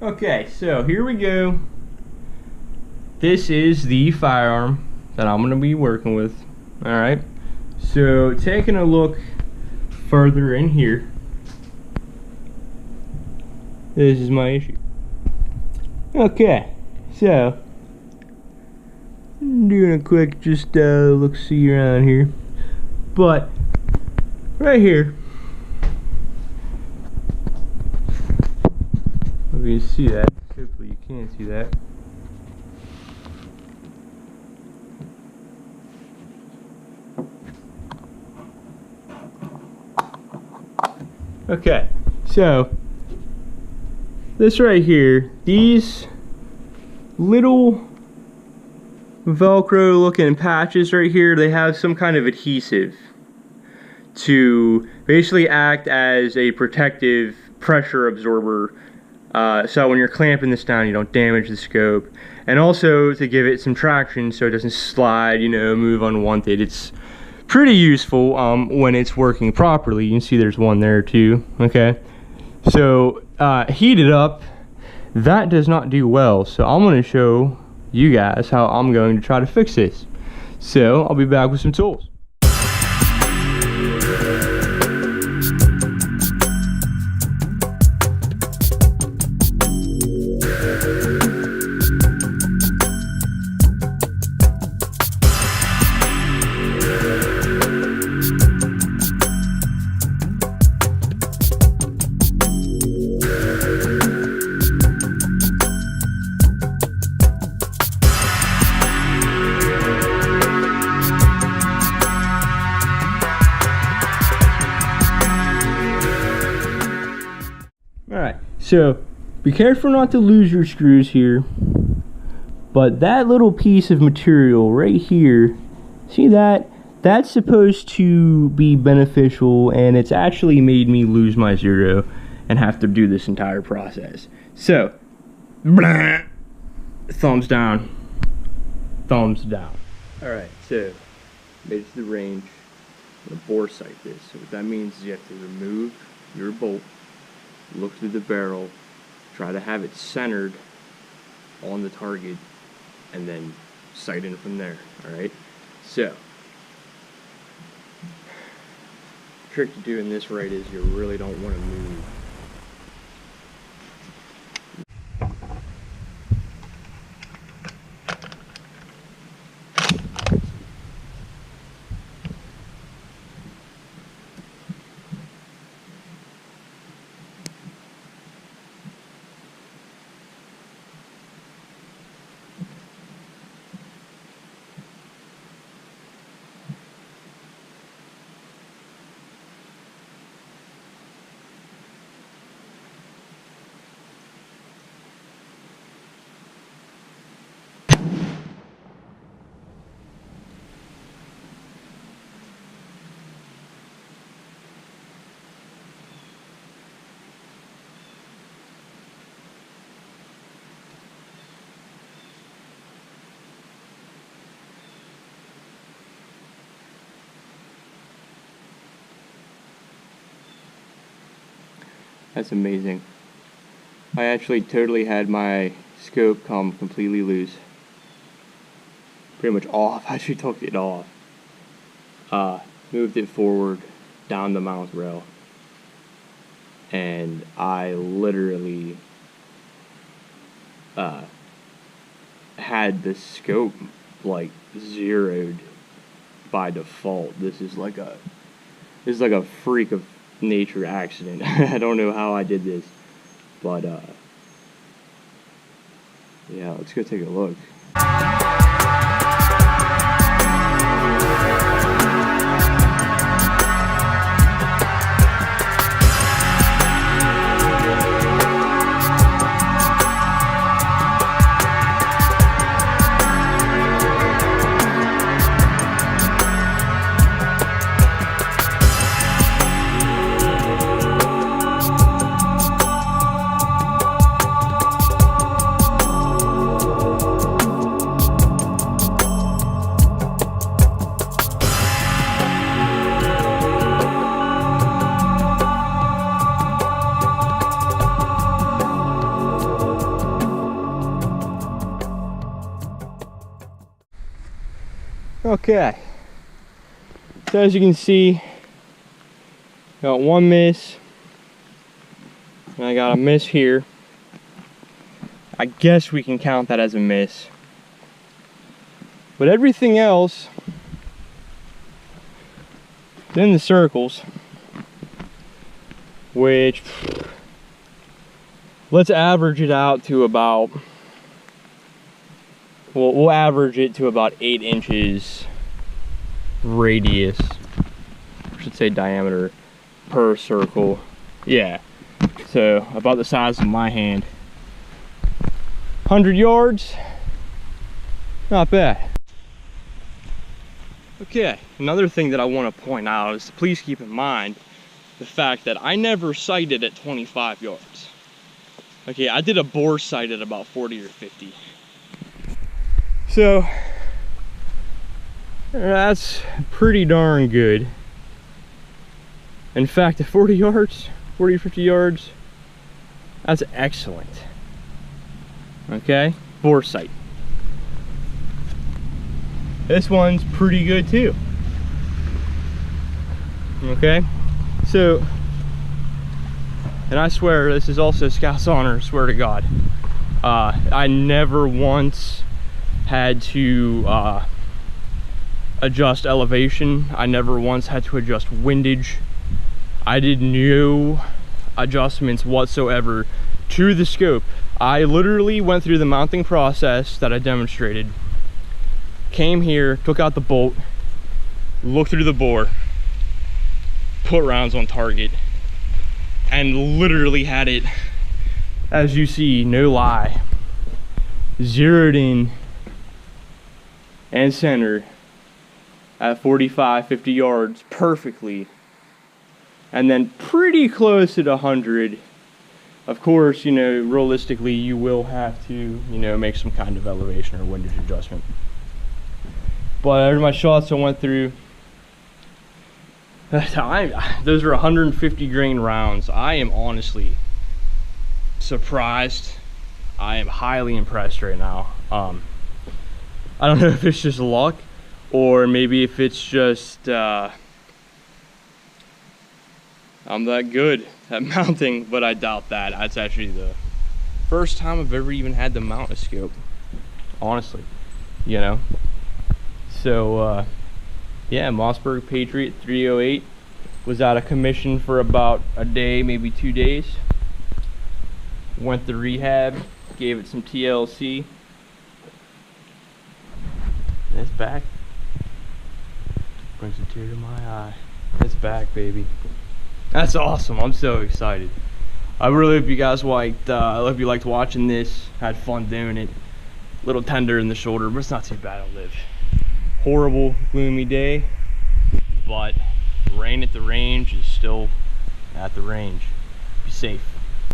Okay, so here we go. This is the firearm that I'm going to be working with. Alright, so taking a look further in here, this is my issue. Okay, so I'm doing a quick just look see around here, but right here, if you can see that, hopefully you can see that. Okay, so this right here, these little Velcro looking patches right here, they have some kind of adhesive to basically act as a protective pressure absorber, so when you're clamping this down you don't damage the scope, and also to give it some traction so it doesn't slide, you know, move unwanted. It's pretty useful when it's working properly. You can see there's one there too. Okay, so heat it up, that does not do well, so I'm going to show you guys how I'm going to try to fix this. So I'll be back with some tools. Alright, so be careful not to lose your screws here, but that little piece of material right here, see that? That's supposed to be beneficial, and it's actually made me lose my zero and have to do this entire process. So, thumbs down, thumbs down. Alright, so made it to the range. I'm going to bore sight this. So what that means is you have to remove your bolt, look through the barrel, try to have it centered on the target, and then sight in from there. Alright, so the trick to doing this right is you really don't want to move. That's amazing. I actually totally had my scope come completely loose. Pretty much off. I actually took it off. Moved it forward down the mount rail. And I literally had the scope like zeroed by default. This is like a freak of nature accident. I don't know how I did this, but yeah, let's go take a look. Okay. So as you can see, got one miss. And I got a miss here. I guess we can count that as a miss. But everything else is in the circles, which, let's average it out to about, well, we'll average it to about 8 inches radius, I should say diameter, per circle. Yeah, so about the size of my hand. 100 yards, not bad. Okay, another thing that I want to point out is to please keep in mind the fact that I never sighted at 25 yards. Okay, I did a bore sight at about 40 or 50. So, that's pretty darn good. In fact, at 40 yards, 40 or 50 yards, that's excellent. Okay, bore sight. This one's pretty good too. Okay, so, and I swear this is also Scout's honor, swear to God. I never once had to adjust elevation. I never once had to adjust windage. I did no adjustments whatsoever to the scope. I literally went through the mounting process that I demonstrated. Came here, took out the bolt, looked through the bore, put rounds on target, and literally had it, as you see, no lie, zeroed in and centered at 45, 50 yards perfectly, and then pretty close at 100. Of course, you know, realistically, you will have to, you know, make some kind of elevation or windage adjustment. But every my shots I went through, those are 150 grain rounds. I am honestly surprised. I am highly impressed right now. I don't know if it's just luck or maybe if it's just I'm that good at mounting, but I doubt that. That's actually the first time I've ever even had to mount a scope, honestly, you know. So yeah, Mossberg Patriot 308 was out of commission for about a day, maybe 2 days. Went to rehab, gave it some TLC. And it's back. Brings a tear to my eye. It's back, baby. That's awesome. I'm so excited. I really hope you guys liked. I hope you liked watching this. Had fun doing it. A little tender in the shoulder, but it's not too bad. I'll live. Horrible, gloomy day, but rain at the range is still at the range. Be safe.